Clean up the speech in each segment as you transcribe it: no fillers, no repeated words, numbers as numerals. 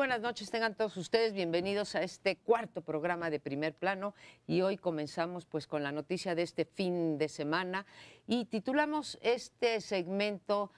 buenas noches, tengan todos ustedes bienvenidos a este cuarto programa de Primer Plano y hoy comenzamos pues con la noticia de este fin de semana y titulamos este segmento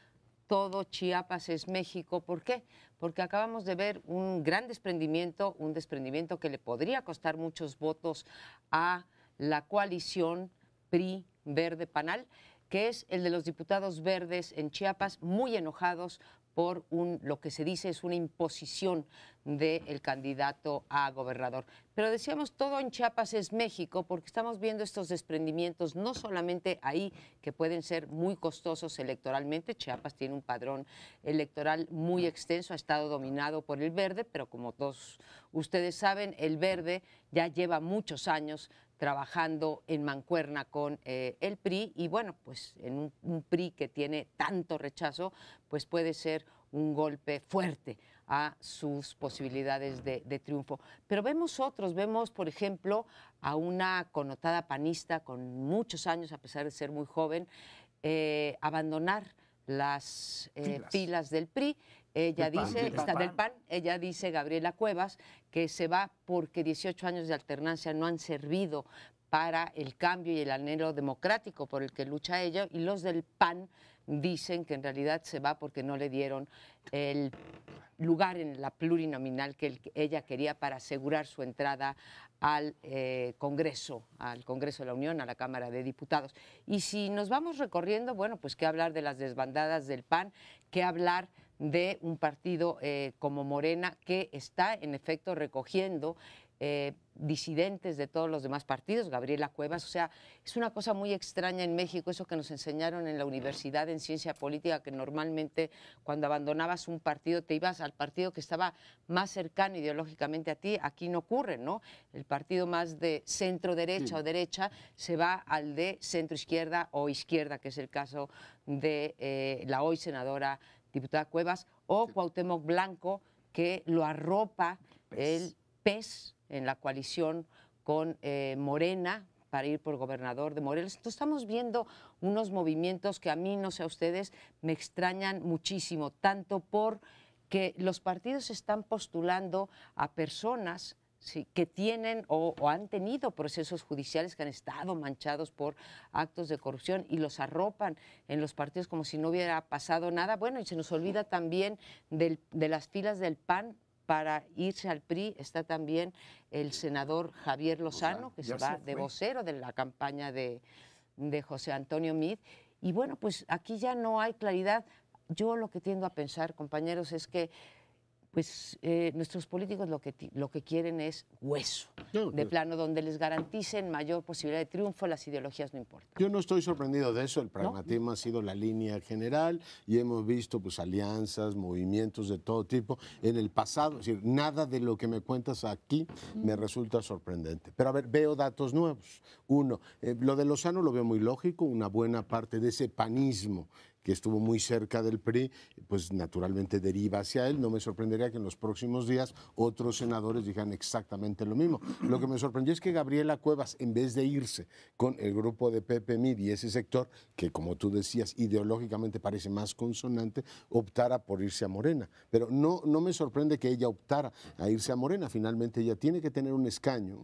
Todo Chiapas es México. ¿Por qué? Porque acabamos de ver un gran desprendimiento, un desprendimiento que le podría costar muchos votos a la coalición PRI Verde Panal, que es el de los diputados verdes en Chiapas, muy enojados por lo que se dice es una imposición del candidato a gobernador. Pero decíamos, todo en Chiapas es México, porque estamos viendo estos desprendimientos, no solamente ahí, que pueden ser muy costosos electoralmente. Chiapas tiene un padrón electoral muy extenso, ha estado dominado por el verde, pero como todos ustedes saben, el verde ya lleva muchos años trabajando en mancuerna con el PRI y bueno, pues en un PRI que tiene tanto rechazo, pues puede ser un golpe fuerte a sus posibilidades de triunfo. Pero vemos otros, vemos por ejemplo a una connotada panista con muchos años, a pesar de ser muy joven, abandonar las filas del PRI. Ella dice, está del PAN, ella dice, Gabriela Cuevas, que se va porque 18 años de alternancia no han servido para el cambio y el anhelo democrático por el que lucha ella, y los del PAN dicen que en realidad se va porque no le dieron el lugar en la plurinominal que ella quería para asegurar su entrada al Congreso de la Unión, a la Cámara de Diputados. Y si nos vamos recorriendo, bueno, pues qué hablar de las desbandadas del PAN, qué hablar de un partido como Morena, que está en efecto recogiendo disidentes de todos los demás partidos, Gabriela Cuevas. O sea, es una cosa muy extraña en México, eso que nos enseñaron en la universidad en ciencia política, que normalmente cuando abandonabas un partido te ibas al partido que estaba más cercano ideológicamente a ti. Aquí no ocurre, ¿no? El partido más de centro derecha o derecha se va al de centro izquierda o izquierda, que es el caso de la hoy senadora diputada Cuevas, o Cuauhtémoc Blanco, que lo arropa el PES en la coalición con Morena para ir por gobernador de Morelos. Entonces estamos viendo unos movimientos que a mí, no sé a ustedes, me extrañan muchísimo, tanto porque los partidos están postulando a personas que tienen o han tenido procesos judiciales que han estado manchados por actos de corrupción y los arropan en los partidos como si no hubiera pasado nada. Bueno, y se nos olvida también de las filas del PAN. Para irse al PRI está también el senador Javier Lozano, que se va de vocero de la campaña de José Antonio Meade. Y bueno, pues aquí ya no hay claridad. Yo lo que tiendo a pensar, compañeros, es que pues nuestros políticos lo que quieren es hueso, de plano, donde les garanticen mayor posibilidad de triunfo, las ideologías no importan. Yo no estoy sorprendido de eso, el pragmatismo ha sido la línea general y hemos visto pues alianzas, movimientos de todo tipo en el pasado, es decir, nada de lo que me cuentas aquí me resulta sorprendente. Pero a ver, veo datos nuevos. Uno, lo de Lozano lo veo muy lógico, una buena parte de ese panismo que estuvo muy cerca del PRI, pues naturalmente deriva hacia él. No me sorprendería que en los próximos días otros senadores dijeran exactamente lo mismo. Lo que me sorprendió es que Gabriela Cuevas, en vez de irse con el grupo de Pepe Meade y ese sector, que como tú decías, ideológicamente parece más consonante, optara por irse a Morena. Pero no me sorprende que ella optara a irse a Morena. Finalmente ella tiene que tener un escaño,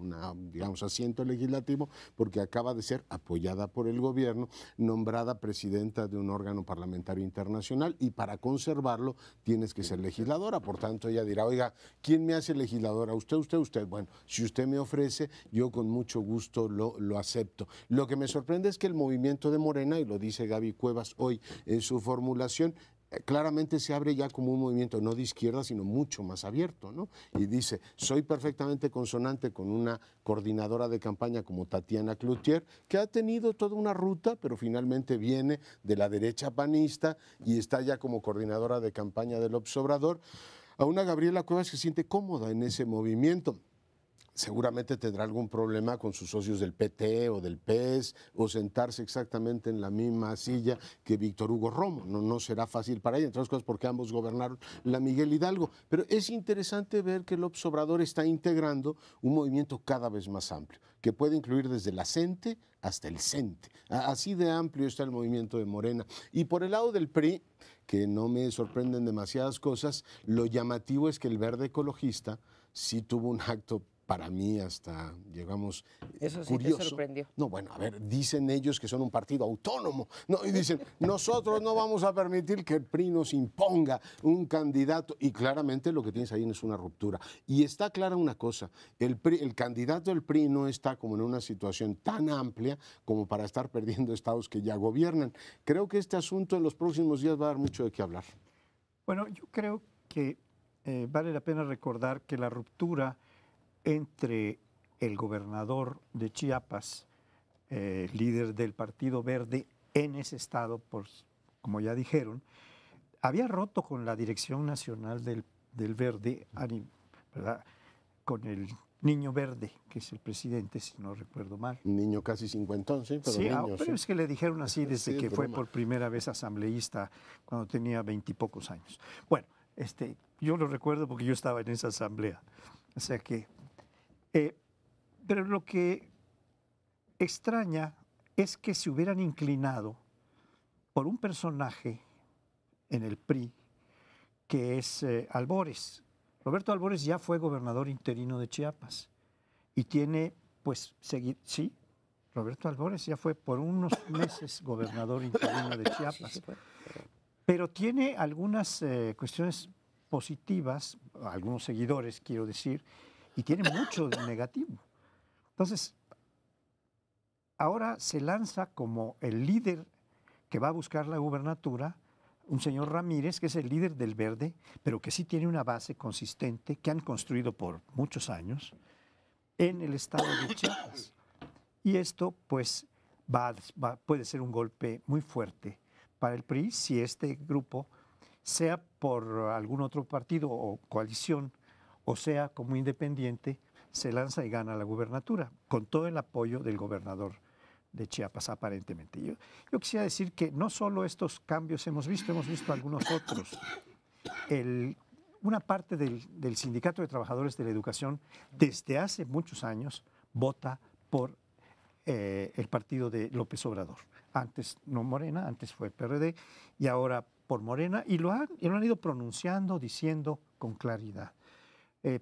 digamos, asiento legislativo, porque acaba de ser apoyada por el gobierno, nombrada presidenta de un órgano parlamentario internacional, y para conservarlo tienes que ser legisladora. Por tanto, ella dirá, oiga, ¿quién me hace legisladora? Usted. Bueno, si usted me ofrece, yo con mucho gusto lo acepto. Lo que me sorprende es que el movimiento de Morena, y lo dice Gaby Cuevas hoy en su formulación, claramente se abre ya como un movimiento no de izquierda, sino mucho más abierto, ¿no? Y dice, soy perfectamente consonante con una coordinadora de campaña como Tatiana Cloutier, que ha tenido toda una ruta, pero finalmente viene de la derecha panista y está ya como coordinadora de campaña de López Obrador, a una Gabriela Cuevas que se siente cómoda en ese movimiento. seguramente tendrá algún problema con sus socios del PT o del PES, o sentarse exactamente en la misma silla que Víctor Hugo Romo. No será fácil para ella, entre otras cosas porque ambos gobernaron la Miguel Hidalgo. Pero es interesante ver que López Obrador está integrando un movimiento cada vez más amplio, que puede incluir desde la CENTE hasta el CENTE. Así de amplio está el movimiento de Morena. Y por el lado del PRI, que no me sorprenden demasiadas cosas, lo llamativo es que el Verde Ecologista sí tuvo un acto, para mí hasta, digamos, Eso sí curioso. te sorprendió. No, bueno, a ver, dicen ellos que son un partido autónomo, no, y dicen, nosotros no vamos a permitir que el PRI nos imponga un candidato, y claramente lo que tienes ahí es una ruptura. Y está clara una cosa, el candidato del PRI no está como en una situación tan amplia como para estar perdiendo estados que ya gobiernan. Creo que este asunto en los próximos días va a dar mucho de qué hablar. Bueno, yo creo que vale la pena recordar que la ruptura entre el gobernador de Chiapas, líder del Partido Verde en ese estado, como ya dijeron, había roto con la Dirección Nacional del Verde, ¿verdad? Con el Niño Verde, que es el presidente, si no recuerdo mal. Un niño casi cincuentón, sí, pero Sí, niño, pero sí. es que le dijeron así desde Sí, que fue broma. por primera vez asambleísta cuando tenía 20 y pocos años. Bueno, yo lo recuerdo porque yo estaba en esa asamblea. O sea que... pero lo que extraña es que se hubieran inclinado por un personaje en el PRI que es Albores. Roberto Albores ya fue gobernador interino de Chiapas y tiene, pues, sí, Roberto Albores ya fue por unos meses gobernador interino de Chiapas, pero tiene algunas cuestiones positivas, algunos seguidores, quiero decir, y tiene mucho de negativo. Entonces, ahora se lanza como el líder que va a buscar la gubernatura, un señor Ramírez, que es el líder del Verde, pero que sí tiene una base consistente que han construido por muchos años en el estado de Chiapas. Y esto, pues, puede ser un golpe muy fuerte para el PRI si este grupo, sea por algún otro partido o coalición, o sea como independiente, se lanza y gana la gubernatura, con todo el apoyo del gobernador de Chiapas, aparentemente. Yo quisiera decir que no solo estos cambios hemos visto algunos otros. Una parte del Sindicato de Trabajadores de la Educación, desde hace muchos años, vota por el partido de López Obrador. Antes no Morena, antes fue PRD, y ahora por Morena, y lo han ido pronunciando, diciendo con claridad.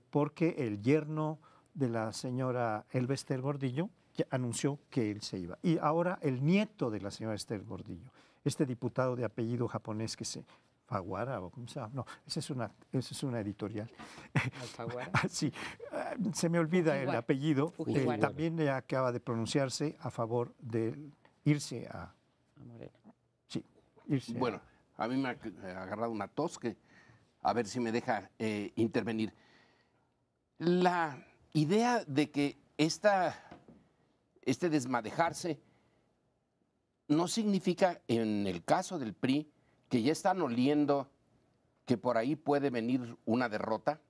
Porque el yerno de la señora Elba Ester Gordillo ya anunció que él se iba. Y ahora el nieto de la señora Ester Gordillo, este diputado de apellido japonés que se... Faguara, o cómo se llama, no, esa es una editorial. ¿Faguara? Sí, se me olvida el apellido. Fujiwara. También ya acaba de pronunciarse a favor de irse a Morena. Sí, irse Bueno, a mí me ha agarrado una tos que a ver si me deja intervenir. La idea de que este desmadejarse no significa, en el caso del PRI, que ya están oliendo que por ahí puede venir una derrota.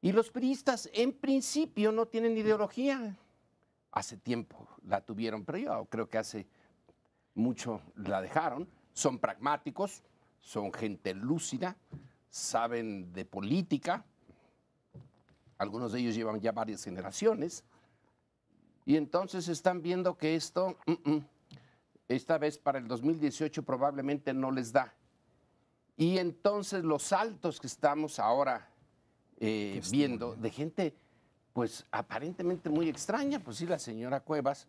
Y los priistas, en principio, no tienen ideología. Hace tiempo la tuvieron, pero yo creo que hace mucho la dejaron. Son pragmáticos, son gente lúcida, saben de política. Algunos de ellos llevan ya varias generaciones. Y entonces están viendo que esto, esta vez para el 2018 probablemente no les da. Y entonces los saltos que estamos ahora viendo de gente, pues aparentemente muy extraña, pues sí, la señora Cuevas,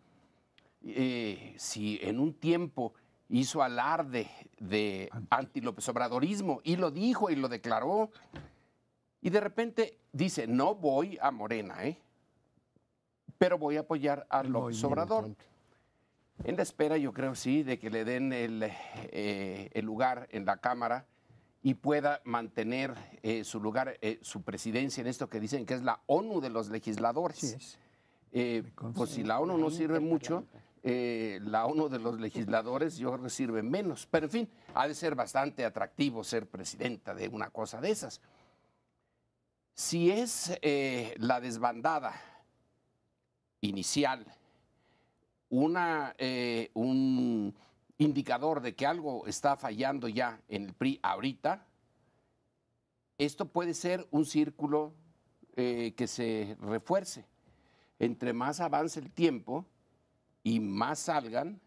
si en un tiempo hizo alarde de anti-López Obradorismo y lo dijo y lo declaró, y de repente dice, no voy a Morena, pero voy a apoyar a López Obrador. En la espera, yo creo, sí, de que le den el lugar en la Cámara y pueda mantener su lugar, su presidencia en esto que dicen que es la ONU de los legisladores. Sí es. Pues si la ONU no sirve mucho, la ONU de los legisladores yo creo que sirve menos. Pero en fin, ha de ser bastante atractivo ser presidenta de una cosa de esas. Si es la desbandada inicial un indicador de que algo está fallando ya en el PRI ahorita, esto puede ser un círculo que se refuerce. Entre más avance el tiempo y más salgan,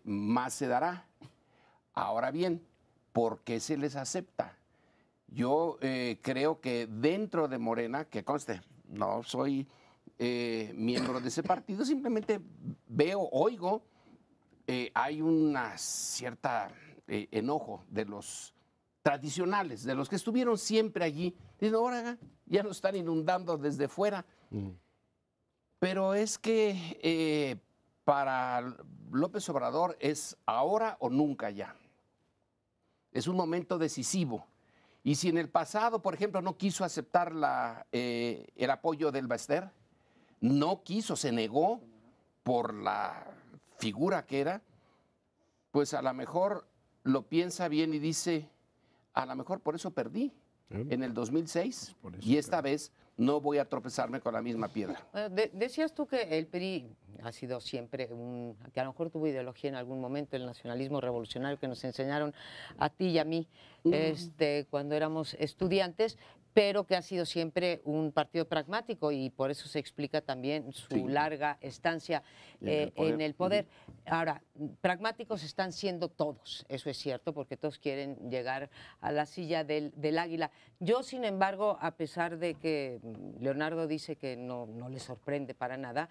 más se dará. Ahora bien, ¿por qué se les acepta? Yo creo que dentro de Morena, que conste, no soy miembro de ese partido, simplemente veo, oigo, hay una cierta enojo de los tradicionales, de los que estuvieron siempre allí. Dicen, ahora ya nos están inundando desde fuera. Pero es que para López Obrador es ahora o nunca ya. Es un momento decisivo. Y si en el pasado, por ejemplo, no quiso aceptar el apoyo del Baster, no quiso, se negó por la figura que era, pues a lo mejor lo piensa bien y dice, a lo mejor por eso perdí en el 2006 y esta vez no voy a tropezarme con la misma piedra. Decías tú que el PRI ha sido siempre que a lo mejor tuvo ideología en algún momento, el nacionalismo revolucionario que nos enseñaron a ti y a mí cuando éramos estudiantes, pero que ha sido siempre un partido pragmático y por eso se explica también su larga estancia en el poder. Ahora, pragmáticos están siendo todos, eso es cierto, porque todos quieren llegar a la silla del águila. Yo, sin embargo, a pesar de que Leonardo dice que no le sorprende para nada,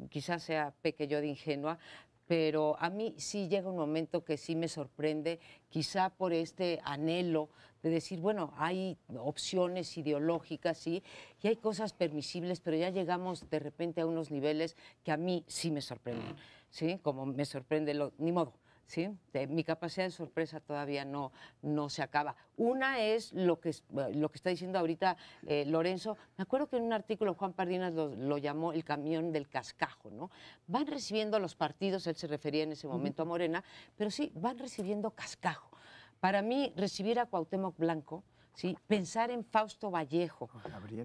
quizás sea peque yo de ingenua, pero a mí sí llega un momento que sí me sorprende, quizá por este anhelo de decir, bueno, hay opciones ideológicas, sí, y hay cosas permisibles, pero ya llegamos de repente a unos niveles que a mí sí me sorprenden, ¿sí? Como me sorprende, ni modo. ¿Sí? Mi capacidad de sorpresa todavía no se acaba. Una es lo que está diciendo ahorita Lorenzo. Me acuerdo que en un artículo Juan Pardinas lo llamó el camión del cascajo, ¿no? Van recibiendo los partidos, él se refería en ese momento a Morena, pero sí, van recibiendo cascajo. Para mí, recibir a Cuauhtémoc Blanco, ¿sí? Pensar en Fausto Vallejo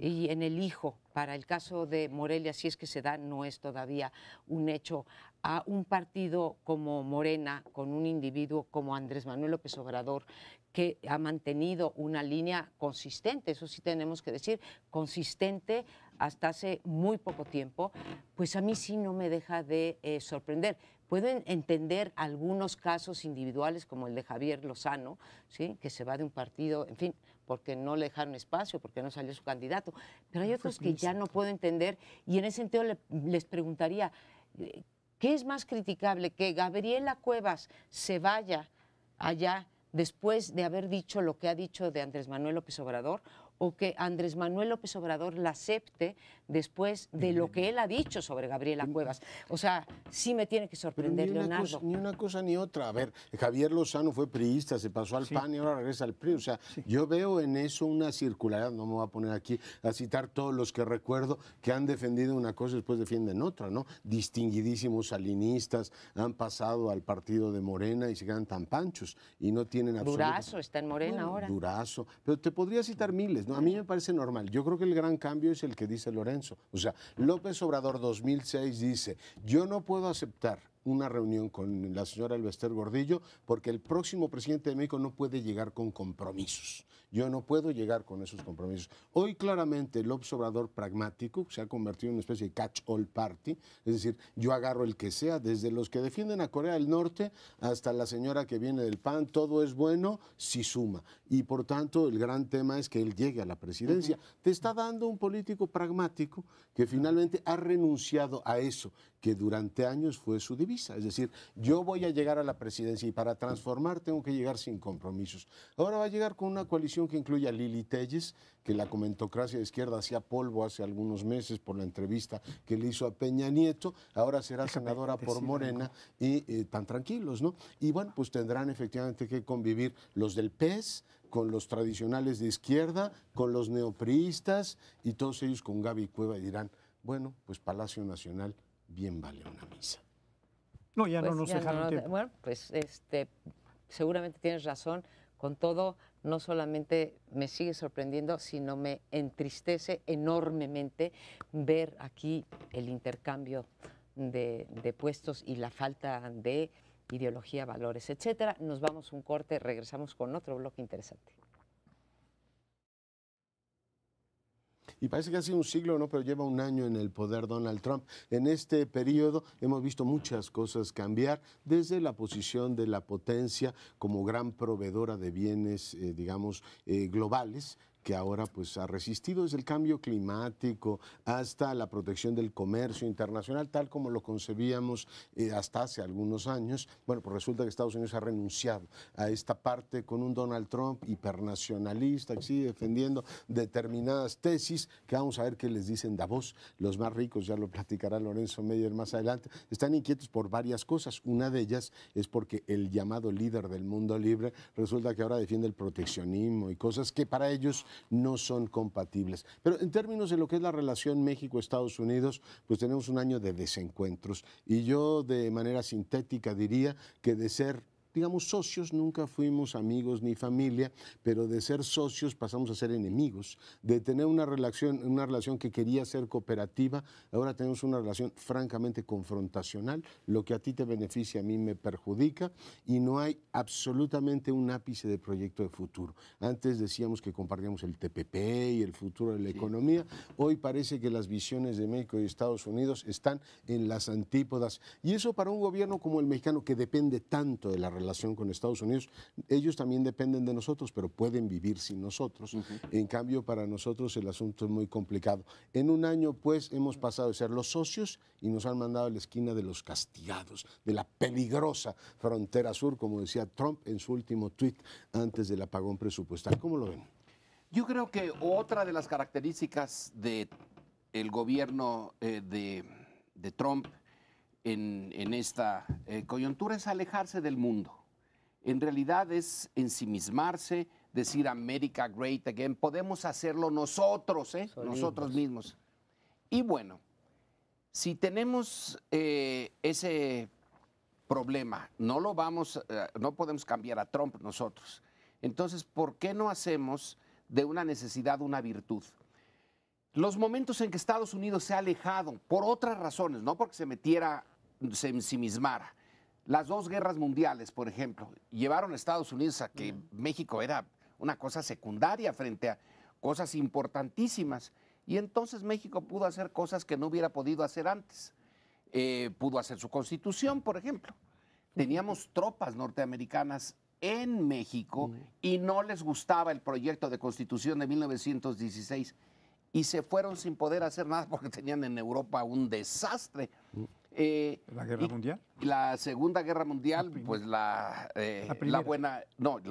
y en el hijo, para el caso de Morelia, si es que se da, no es todavía un hecho, a un partido como Morena, con un individuo como Andrés Manuel López Obrador, que ha mantenido una línea consistente, eso sí tenemos que decir, consistente hasta hace muy poco tiempo, pues a mí sí no me deja de sorprender. Puedo entender algunos casos individuales como el de Javier Lozano, ¿sí? Que se va de un partido, en fin, porque no le dejaron espacio, porque no salió su candidato, pero hay otros que ya no puedo entender y en ese sentido les preguntaría, ¿qué es más criticable? ¿Que Gabriela Cuevas se vaya allá después de haber dicho lo que ha dicho de Andrés Manuel López Obrador, o que Andrés Manuel López Obrador la acepte después de lo que él ha dicho sobre Gabriela Cuevas? O sea, sí me tiene que sorprender, Leonardo. Ni una cosa ni otra. A ver, Javier Lozano fue priista, se pasó al PAN y ahora regresa al PRI. O sea, yo veo en eso una circularidad, no me voy a poner aquí a citar todos los que recuerdo que han defendido una cosa y después defienden otra, ¿no? Distinguidísimos salinistas han pasado al partido de Morena y se quedan tan panchos y no tienen absolutamente... Durazo está en Morena ahora. Durazo. Pero te podría citar miles, ¿no? A mí me parece normal. Yo creo que el gran cambio es el que dice Lorenzo. O sea, López Obrador 2006 dice, yo no puedo aceptar una reunión con la señora Elbester Gordillo porque el próximo presidente de México no puede llegar con compromisos. Yo no puedo llegar con esos compromisos. Hoy claramente el López Obrador pragmático se ha convertido en una especie de catch-all party, es decir, yo agarro el que sea, desde los que defienden a Corea del Norte hasta la señora que viene del PAN, todo es bueno si suma. Y por tanto el gran tema es que él llegue a la presidencia. Te está dando un político pragmático que finalmente ha renunciado a eso, que durante años fue su divisa. Es decir, yo voy a llegar a la presidencia y para transformar tengo que llegar sin compromisos. Ahora va a llegar con una coalición que incluye a Lili Telles, que la comentocracia de izquierda hacía polvo hace algunos meses por la entrevista que le hizo a Peña Nieto, ahora será senadora por Morena y tan tranquilos, ¿no? Y bueno, pues tendrán efectivamente que convivir los del PES con los tradicionales de izquierda, con los neopriistas y todos ellos con Gaby Cueva y dirán, bueno, pues Palacio Nacional bien vale una misa. No, ya pues no nos dejaron tiempo. Bueno, pues seguramente tienes razón con todo, no solamente me sigue sorprendiendo, sino me entristece enormemente ver aquí el intercambio de puestos y la falta de ideología, valores, etcétera. Nos vamos un corte, regresamos con otro bloque interesante. Y parece que ha sido un siglo, ¿no? Pero lleva un año en el poder Donald Trump. En este periodo hemos visto muchas cosas cambiar, desde la posición de la potencia como gran proveedora de bienes, digamos, globales, que ahora pues ha resistido desde el cambio climático hasta la protección del comercio internacional, tal como lo concebíamos hasta hace algunos años. Bueno, pues resulta que Estados Unidos ha renunciado a esta parte con un Donald Trump hipernacionalista que sigue defendiendo determinadas tesis, que vamos a ver qué les dicen Davos. Los más ricos, ya lo platicará Lorenzo Meyer más adelante, están inquietos por varias cosas. Una de ellas es porque el llamado líder del mundo libre resulta que ahora defiende el proteccionismo y cosas que para ellos no son compatibles. Pero en términos de lo que es la relación México-Estados Unidos, pues tenemos un año de desencuentros. Y yo de manera sintética diría que de ser, digamos, socios, nunca fuimos amigos ni familia, pero de ser socios pasamos a ser enemigos. De tener una relación que quería ser cooperativa, ahora tenemos una relación francamente confrontacional. Lo que a ti te beneficia, a mí me perjudica, y no hay absolutamente un ápice de proyecto de futuro. Antes decíamos que compartíamos el TPP y el futuro de la economía. Hoy parece que las visiones de México y Estados Unidos están en las antípodas. Y eso para un gobierno como el mexicano, que depende tanto de la relación con Estados Unidos, ellos también dependen de nosotros, pero pueden vivir sin nosotros. En cambio, para nosotros el asunto es muy complicado. En un año, pues, hemos pasado de ser los socios y nos han mandado a la esquina de los castigados, de la peligrosa frontera sur, como decía Trump en su último tuit antes del apagón presupuestal. ¿Cómo lo ven? Yo creo que otra de las características del gobierno de Trump en esta coyuntura es alejarse del mundo. En realidad es ensimismarse, decir America Great Again. Podemos hacerlo nosotros, nosotros mismos. Y bueno, si tenemos ese problema, no podemos cambiar a Trump nosotros. Entonces, ¿por qué no hacemos de una necesidad una virtud? Los momentos en que Estados Unidos se ha alejado, por otras razones, no porque se ensimismara. Las dos guerras mundiales, por ejemplo, llevaron a Estados Unidos a que México era una cosa secundaria frente a cosas importantísimas. Y entonces México pudo hacer cosas que no hubiera podido hacer antes. Pudo hacer su constitución, por ejemplo. Teníamos tropas norteamericanas en México y no les gustaba el proyecto de constitución de 1916 y se fueron sin poder hacer nada porque tenían en Europa un desastre. ¿La Guerra Mundial? La Segunda Guerra Mundial, pues la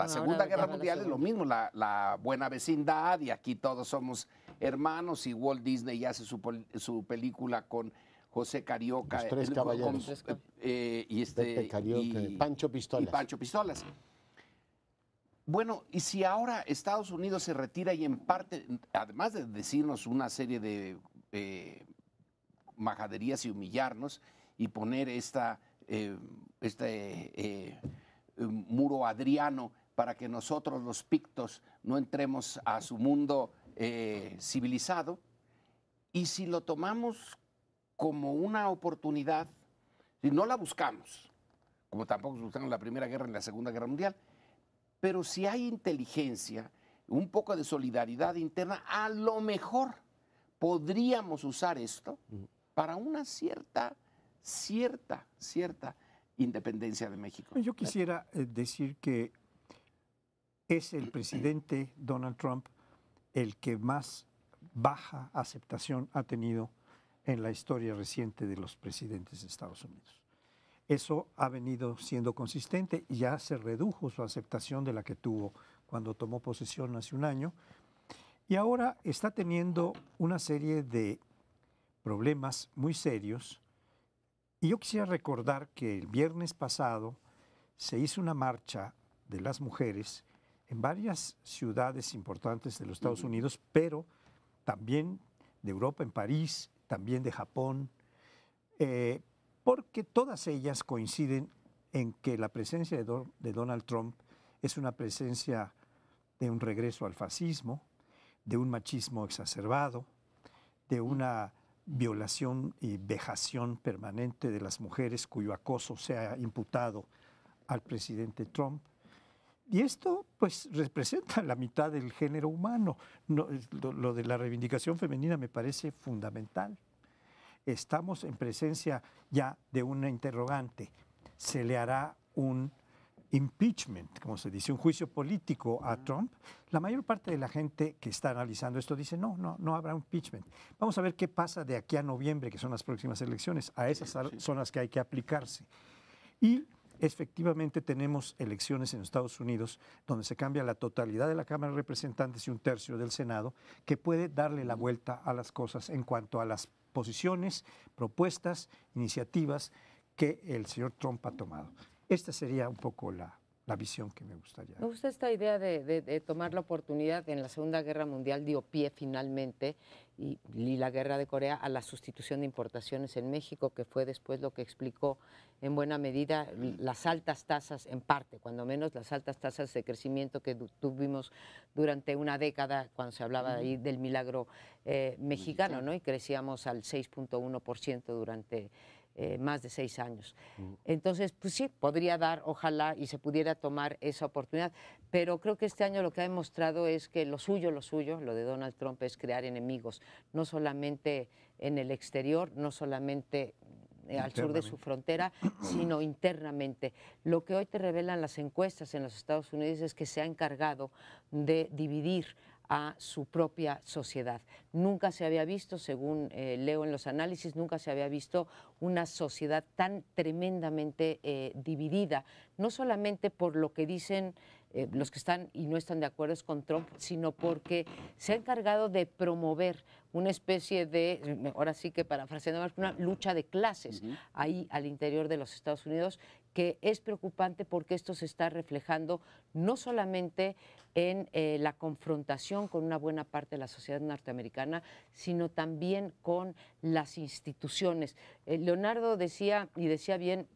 Segunda Guerra Mundial es lo mismo, la buena vecindad, y aquí todos somos hermanos, y Walt Disney hace su película con José Carioca. Los Tres Caballeros. Pepe Carioca, Pancho Pistolas. Y Pancho Pistolas. Bueno, y si ahora Estados Unidos se retira y en parte, además de decirnos una serie de majaderías y humillarnos y poner este muro adriano para que nosotros los pictos no entremos a su mundo civilizado, y si lo tomamos como una oportunidad, si no la buscamos, como tampoco buscamos la Primera Guerra ni la Segunda Guerra Mundial, pero si hay inteligencia, un poco de solidaridad interna, a lo mejor podríamos usar esto para una cierta independencia de México. Yo quisiera decir que es el presidente Donald Trump el que más baja aceptación ha tenido en la historia reciente de los presidentes de Estados Unidos. Eso ha venido siendo consistente y ya se redujo su aceptación de la que tuvo cuando tomó posesión hace un año, y ahora está teniendo una serie de problemas muy serios. Y yo quisiera recordar que el viernes pasado se hizo una marcha de las mujeres en varias ciudades importantes de los Estados Unidos, pero también de Europa, en París, también de Japón, porque todas ellas coinciden en que la presencia de Donald Trump es una presencia de un regreso al fascismo, de un machismo exacerbado, de una violación y vejación permanente de las mujeres cuyo acoso se ha imputado al presidente Trump. Y esto, pues, representa la mitad del género humano. No, lo de la reivindicación femenina me parece fundamental. Estamos en presencia ya de una interrogante. ¿Se le hará un impeachment, como se dice, un juicio político a Trump? La mayor parte de la gente que está analizando esto dice, no habrá impeachment. Vamos a ver qué pasa de aquí a noviembre, que son las próximas elecciones. A esas son las que hay que aplicarse. Y efectivamente tenemos elecciones en Estados Unidos donde se cambia la totalidad de la Cámara de Representantes y un tercio del Senado, que puede darle la vuelta a las cosas en cuanto a las posiciones, propuestas, iniciativas que el señor Trump ha tomado. Esta sería un poco la visión que me gustaría. Me gusta esta idea de tomar la oportunidad. En la Segunda Guerra Mundial dio pie finalmente, y la Guerra de Corea, a la sustitución de importaciones en México, que fue después lo que explicó en buena medida las altas tasas, en parte, cuando menos, las altas tasas de crecimiento que tuvimos durante una década, cuando se hablaba ahí del milagro mexicano, ¿no? Y crecíamos al 6.1% durante más de 6 años. Entonces, pues sí, podría dar, ojalá, y se pudiera tomar esa oportunidad, pero creo que este año lo que ha demostrado es que lo suyo, lo de Donald Trump es crear enemigos, no solamente en el exterior, no solamente al sur de su frontera, sino internamente. Lo que hoy te revelan las encuestas en los Estados Unidos es que se ha encargado de dividir a su propia sociedad. Nunca se había visto, según leo en los análisis, nunca se había visto una sociedad tan tremendamente dividida, no solamente por lo que dicen los que están y no están de acuerdo con Trump, sino porque se ha encargado de promover una especie de, ahora sí que parafraseando, una lucha de clases ahí al interior de los Estados Unidos, que es preocupante porque esto se está reflejando no solamente en la confrontación con una buena parte de la sociedad norteamericana, sino también con las instituciones. Leonardo decía, y decía bien,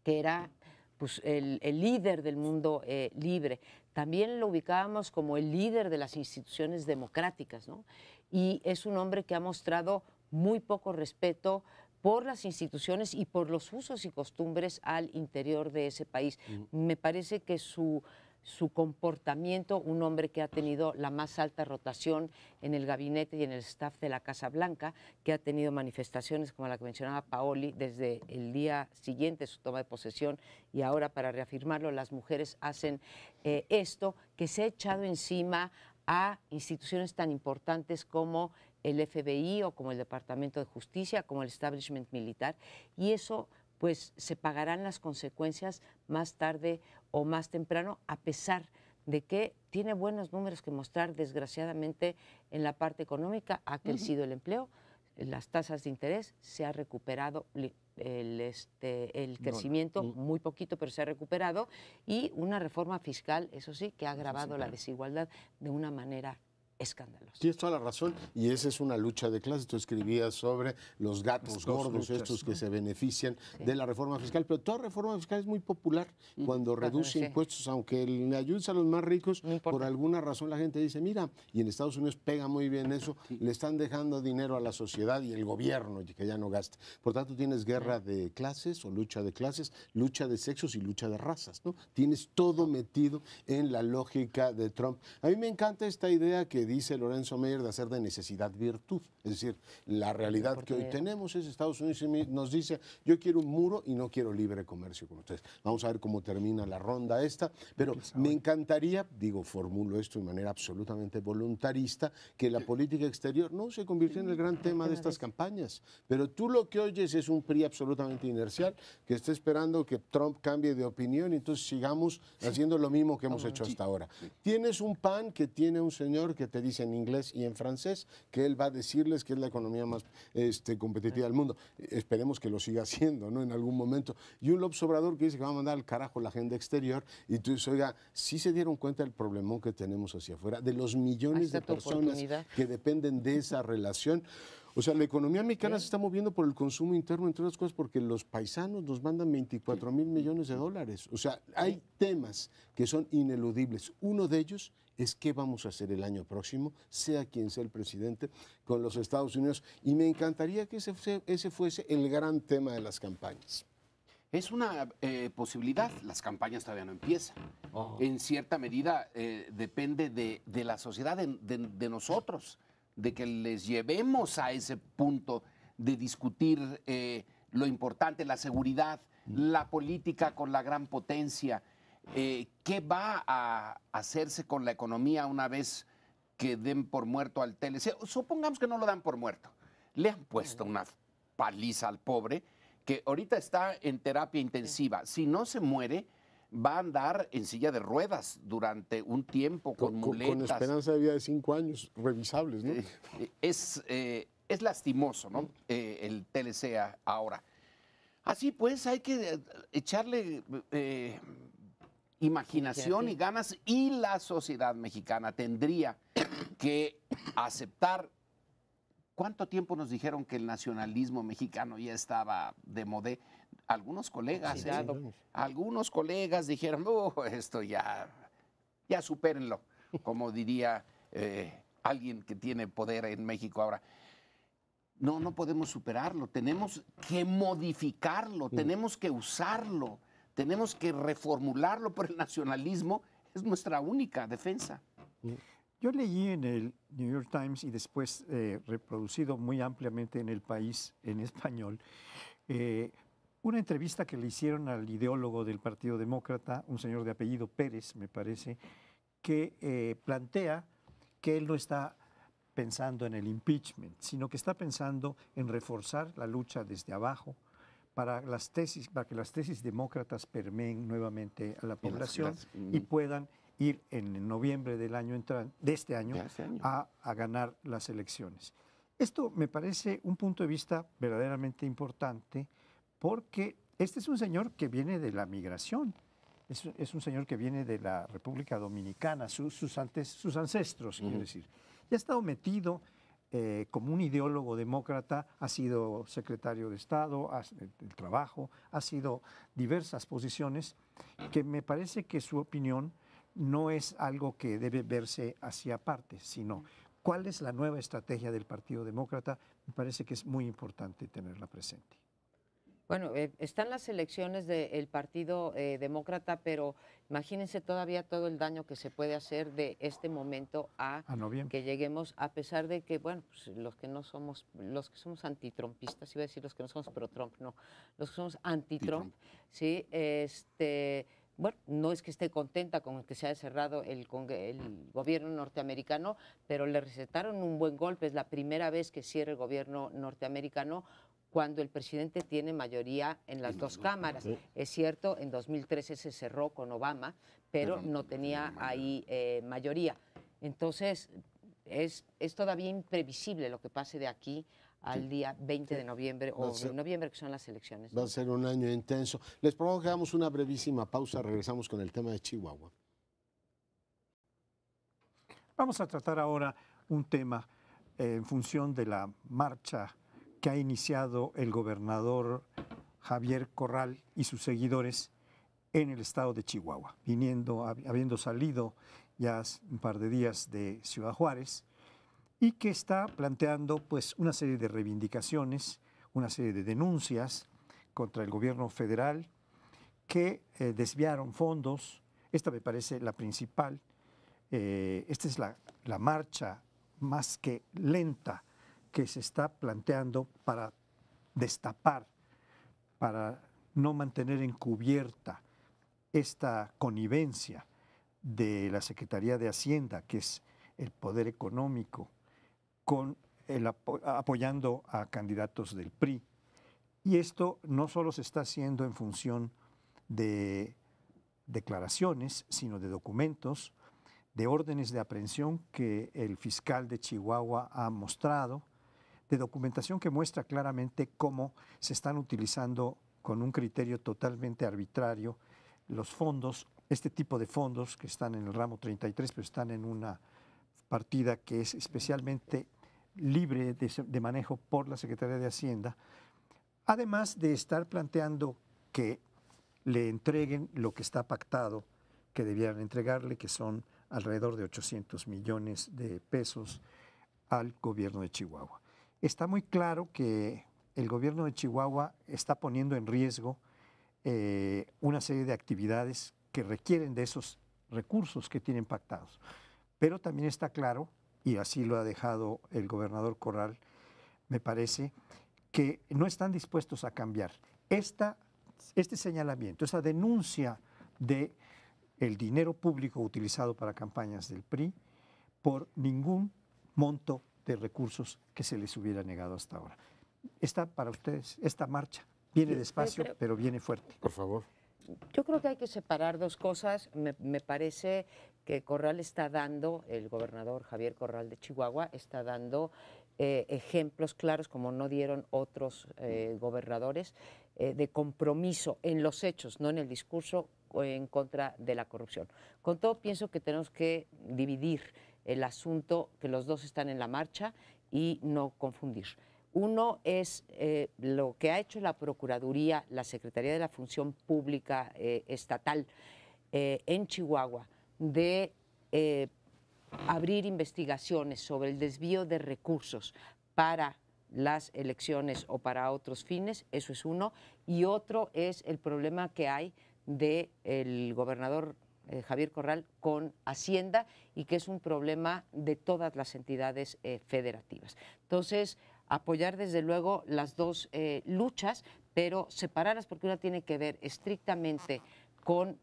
que era pues, el líder del mundo libre. También lo ubicábamos como el líder de las instituciones democráticas, ¿no? Y es un hombre que ha mostrado muy poco respeto por las instituciones y por los usos y costumbres al interior de ese país. Me parece que su comportamiento, un hombre que ha tenido la más alta rotación en el gabinete y en el staff de la Casa Blanca, que ha tenido manifestaciones como la que mencionaba Paoli desde el día siguiente de su toma de posesión, y ahora, para reafirmarlo, las mujeres hacen esto, que se ha echado encima a instituciones tan importantes como el FBI o como el Departamento de Justicia, como el establishment militar, y eso pues se pagarán las consecuencias más tarde o más temprano, a pesar de que tiene buenos números que mostrar. Desgraciadamente, en la parte económica ha crecido el empleo, las tasas de interés, se ha recuperado el crecimiento, muy poquito, pero se ha recuperado, y una reforma fiscal, eso sí, que ha agravado la desigualdad de una manera escandalosa. Tienes toda la razón, y esa es una lucha de clases. Tú escribías sobre los gatos gordos, luchas, estos que se benefician de la reforma fiscal, pero toda reforma fiscal es muy popular cuando reduce impuestos, aunque le ayudes a los más ricos, por alguna razón la gente dice, mira, y en Estados Unidos pega muy bien eso, le están dejando dinero a la sociedad y el gobierno que ya no gaste. Por tanto, tienes guerra de clases o lucha de clases, lucha de sexos y lucha de razas, ¿no? Tienes todo metido en la lógica de Trump. A mí me encanta esta idea que dice Lorenzo Meyer de hacer de necesidad virtud. Es decir, la realidad que hoy tenemos es Estados Unidos nos dice, yo quiero un muro y no quiero libre comercio con ustedes. Vamos a ver cómo termina la ronda esta, pero me encantaría, formulo esto de manera absolutamente voluntarista, que la política exterior no se convirtiera en el gran tema de estas campañas. Pero tú lo que oyes es un PRI absolutamente inercial, que está esperando que Trump cambie de opinión y entonces sigamos haciendo lo mismo que hemos hecho hasta ahora. Tienes un PAN que tiene un señor que te dice en inglés y en francés que él va a decirles que es la economía más competitiva del mundo. Esperemos que lo siga haciendo, ¿no? En algún momento. Y un López Obrador que dice que va a mandar al carajo la agenda exterior, y tú dices, oiga, sí se dieron cuenta del problemón que tenemos hacia afuera, de los millones de personas que dependen de esa relación. O sea, la economía mexicana se está moviendo por el consumo interno, entre otras cosas, porque los paisanos nos mandan 24,000 millones de dólares. O sea, hay temas que son ineludibles. Uno de ellos es qué vamos a hacer el año próximo, sea quien sea el presidente, con los Estados Unidos. Y me encantaría que ese fuese el gran tema de las campañas. Es una posibilidad, las campañas todavía no empiezan. En cierta medida depende de la sociedad, de nosotros, de que les llevemos a ese punto de discutir lo importante, la seguridad, la política con la gran potencia, qué va a hacerse con la economía una vez que den por muerto al TLC. Supongamos que no lo dan por muerto. Le han puesto una paliza al pobre, que ahorita está en terapia intensiva. Si no se muere, va a andar en silla de ruedas durante un tiempo con muletas. Con esperanza de vida de 5 años, revisables, ¿no? Es lastimoso, ¿no? El TLC ahora. Así pues, hay que echarle imaginación y ganas, y la sociedad mexicana tendría que aceptar. ¿Cuánto tiempo nos dijeron que el nacionalismo mexicano ya estaba de modé? Algunos colegas, algunos colegas dijeron, esto ya supérenlo, como diría alguien que tiene poder en México ahora. No podemos superarlo, tenemos que modificarlo, tenemos que usarlo, tenemos que reformularlo, pero el nacionalismo es nuestra única defensa. Yo leí en el New York Times y después reproducido muy ampliamente en El País en español, una entrevista que le hicieron al ideólogo del Partido Demócrata, un señor de apellido Pérez, me parece, que plantea que él no está pensando en el impeachment, sino que está pensando en reforzar la lucha desde abajo para que las tesis demócratas permeen nuevamente a la población y puedan ir en noviembre del año entrante, de este año, a ganar las elecciones. Esto me parece un punto de vista verdaderamente importante, porque este es un señor que viene de la migración, es un señor que viene de la República Dominicana, sus ancestros, quiero decir. Y ha estado metido como un ideólogo demócrata, ha sido secretario de Estado, del Trabajo, ha sido diversas posiciones, que me parece que su opinión no es algo que debe verse hacia aparte, sino cuál es la nueva estrategia del Partido Demócrata. Me parece que es muy importante tenerla presente. Bueno, están las elecciones del Partido Demócrata, pero imagínense todavía todo el daño que se puede hacer de este momento a noviembre, que lleguemos, a pesar de que, bueno, pues los que somos antitrumpistas, iba a decir los que no somos pro-Trump, no, los que somos anti-Trump, sí, bueno, no es que esté contenta con que se haya cerrado el gobierno norteamericano, pero le recetaron un buen golpe. Es la primera vez que cierra el gobierno norteamericano cuando el presidente tiene mayoría en las dos cámaras. Sí. Es cierto, en 2013 se cerró con Obama, pero no tenía ahí mayoría. Entonces, es todavía imprevisible lo que pase de aquí al día 20 de noviembre o de noviembre, que son las elecciones, ¿no? Va a ser un año intenso. Les propongo que hagamos una brevísima pausa, regresamos con el tema de Chihuahua. Vamos a tratar ahora un tema en función de la marcha que ha iniciado el gobernador Javier Corral y sus seguidores en el estado de Chihuahua, habiendo salido ya un par de días de Ciudad Juárez, y que está planteando pues una serie de reivindicaciones, una serie de denuncias contra el gobierno federal que desviaron fondos. Esta me parece la principal. Esta es la marcha más que lenta que se está planteando para destapar, para no mantener encubierta esta connivencia de la Secretaría de Hacienda, que es el poder económico, con apoyando a candidatos del PRI. Y esto no solo se está haciendo en función de declaraciones, sino de documentos, de órdenes de aprehensión que el fiscal de Chihuahua ha mostrado, de documentación que muestra claramente cómo se están utilizando con un criterio totalmente arbitrario los fondos, este tipo de fondos que están en el ramo 33, pero están en una partida que es especialmente libre de manejo por la Secretaría de Hacienda, además de estar planteando que le entreguen lo que está pactado, que debieran entregarle, que son alrededor de 800 millones de pesos al gobierno de Chihuahua. Está muy claro que el gobierno de Chihuahua está poniendo en riesgo una serie de actividades que requieren de esos recursos que tienen pactados. Pero también está claro, y así lo ha dejado el gobernador Corral, me parece, que no están dispuestos a cambiar este señalamiento, esta denuncia de el dinero público utilizado para campañas del PRI por ningún monto de recursos que se les hubiera negado hasta ahora. Está para ustedes, esta marcha viene despacio, pero viene fuerte. Por favor. Yo creo que hay que separar dos cosas. Me parece que Corral está dando, el gobernador Javier Corral de Chihuahua, está dando ejemplos claros, como no dieron otros gobernadores, de compromiso en los hechos, no en el discurso, en contra de la corrupción. Con todo, pienso que tenemos que dividir el asunto, que los dos están en la marcha, y no confundir. Uno es lo que ha hecho la Procuraduría, la Secretaría de la Función Pública Estatal en Chihuahua, de abrir investigaciones sobre el desvío de recursos para las elecciones o para otros fines, eso es uno, y otro es el problema que hay del gobernador Javier Corral con Hacienda, y que es un problema de todas las entidades federativas. Entonces, apoyar desde luego las dos luchas, pero separarlas, porque una tiene que ver estrictamente con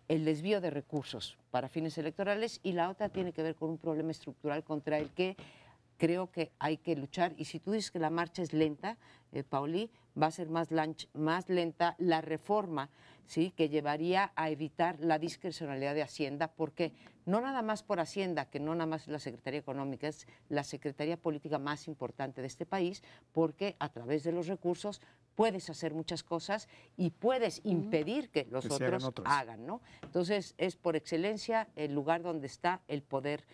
el desvío de recursos para fines electorales y la otra tiene que ver con un problema estructural contra el que creo que hay que luchar. Y si tú dices que la marcha es lenta, Paulí, va a ser más lenta la reforma, ¿sí?, que llevaría a evitar la discrecionalidad de Hacienda, porque no nada más por Hacienda, que no nada más es la Secretaría Económica, es la Secretaría Política más importante de este país, porque a través de los recursos puedes hacer muchas cosas y puedes impedir que los otros hagan, ¿no? Entonces, es por excelencia el lugar donde está el poder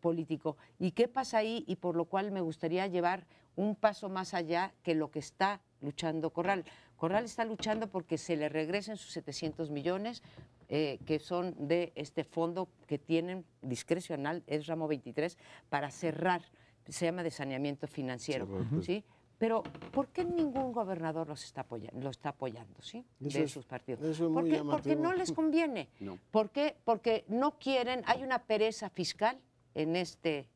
político. ¿Y qué pasa ahí? Y por lo cual me gustaría llevar un paso más allá que lo que está luchando Corral. Corral está luchando porque se le regresen sus 700 millones que son de este fondo que tienen discrecional, es ramo 23, para cerrar, se llama de saneamiento financiero, ¿sí? Pero ¿por qué ningún gobernador lo está apoyando, ¿sí? De sus partidos? Porque no les conviene. No. ¿Por qué? Porque no quieren, hay una pereza fiscal en este